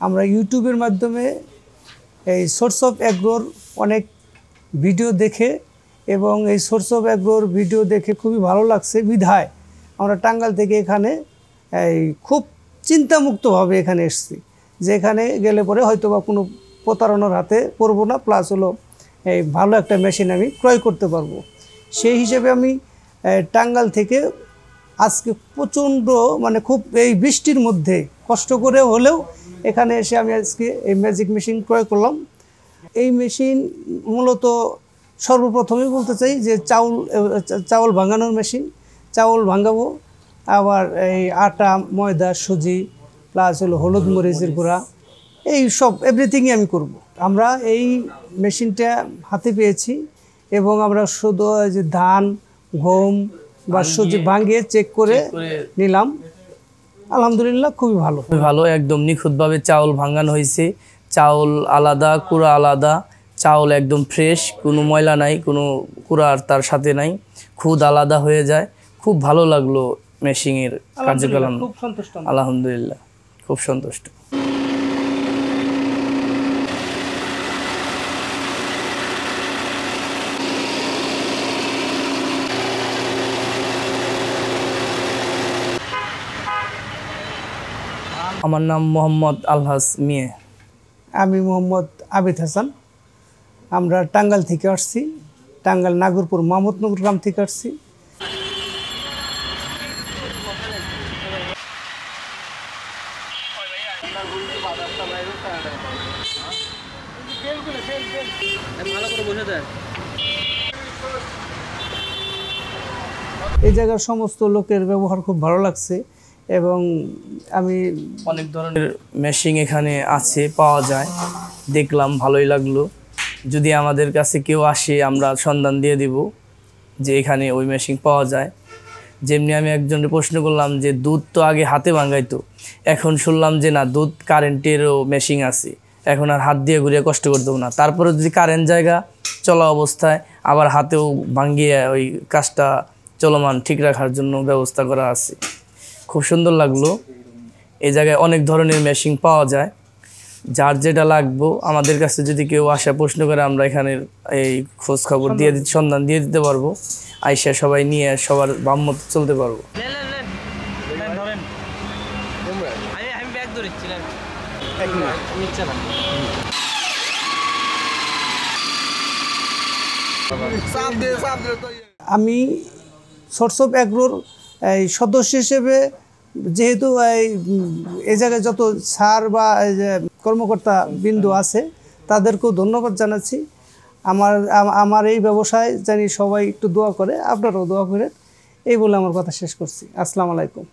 আমরা ইউটিউবের মাধ্যমে এই সোর্স অফ অ্যাগ্রোর অনেক ভিডিও দেখে এবং এই সোর্স অফ অ্যাগ্রোর ভিডিও দেখে খুবই ভালো লাগছে বিধায় আমরা টাঙ্গাইল থেকে এখানে এই খুব চিন্তামুক্তভাবে এখানে এসেছি, যে এখানে গেলে পরে হয়তো বা কোনো প্রতারণার হাতে পড়বো না, প্লাস হলো এই ভালো একটা মেশিন আমি ক্রয় করতে পারবো। সেই হিসেবে আমি টাঙ্গাইল থেকে আজকে প্রচণ্ড মানে খুব এই বৃষ্টির মধ্যে কষ্ট করে হলেও এখানে এসে আমি আজকে এই ম্যাজিক মেশিন ক্রয় করলাম। এই মেশিন মূলত সর্বপ্রথমে বলতে চাই যে চাউল ভাঙানোর মেশিন, চাউল ভাঙাবো, আবার এই আটা ময়দা সুজি প্লাস হলো হলুদ মরিচের গুঁড়া, এই সব এভরিথিংই আমি করব। আমরা এই মেশিনটা হাতে পেয়েছি এবং আমরা শুধু যে ধান গম বা সুজি ভাঙিয়ে চেক করে নিলাম। আলহামদুলিল্লাহ খুবই ভালো, ভালো, একদম নিখুঁতভাবে চাউল ভাঙানো হয়েছে। চাউল আলাদা, কুড়া আলাদা, চাউল একদম ফ্রেশ, কোনো ময়লা নাই, কোনো কুড়া তার সাথে নাই, খুদ আলাদা হয়ে যায়। খুব ভালো লাগলো মেশিনের কার্যক্রম। খুব সন্তুষ্ট, আলহামদুলিল্লাহ খুব সন্তুষ্ট। আমার নাম মোহাম্মদ আলহাস মিয়া। আমি মোহাম্মদ আবিদ হাসান। আমরা টাঙ্গাইল থেকে আসছি, টাঙ্গাইল নাগরপুর মাহমুদনগর গ্রাম থেকে আসছি। এই জায়গার সমস্ত লোকের ব্যবহার খুব ভালো লাগছে এবং আমি অনেক ধরনের মেশিন এখানে আছে, পাওয়া যায়, দেখলাম ভালোই লাগলো। যদি আমাদের কাছে কেউ আসে আমরা সন্ধান দিয়ে দিব যে এখানে ওই মেশিন পাওয়া যায়। যেমনি আমি একজনের প্রশ্ন করলাম যে দুধ তো আগে হাতে ভাঙাইতো, এখন শুনলাম যে না, দুধ কারেন্টেরও মেশিন আছে, এখন আর হাত দিয়ে ঘুরিয়ে কষ্ট করতে হবে না। তারপরে যদি কারেন্ট জায়গা চলা অবস্থায় আবার হাতেও ভাঙিয়ে ওই কাজটা চলমান ঠিক রাখার জন্য ব্যবস্থা করা আছে। খুব সুন্দর লাগলো। এই জায়গায় অনেক ধরনের মেশিন পাওয়া যায়, যার যেটা লাগবো আমাদের কাছে যদি কেউ আসা প্রশ্ন করে আমরা এখানের এই খোঁজ খবর দিয়ে সন্ধান দিয়ে দিতে পারবো। আইসা সবাই নিয়ে সবার বামমত চলতে পারবো। আমি সোর্স অফ অ্যাগ্রোর এই সদস্য হিসেবে যেহেতু এই জায়গায় যত স্যার বা কর্মকর্তা বিন্দু আছে তাদেরকেও ধন্যবাদ জানাচ্ছি। আমার এই ব্যবসায় জানি সবাই একটু দোয়া করে, আপনারাও দোয়া করেন, এই বলে আমার কথা শেষ করছি। আসসালামু আলাইকুম।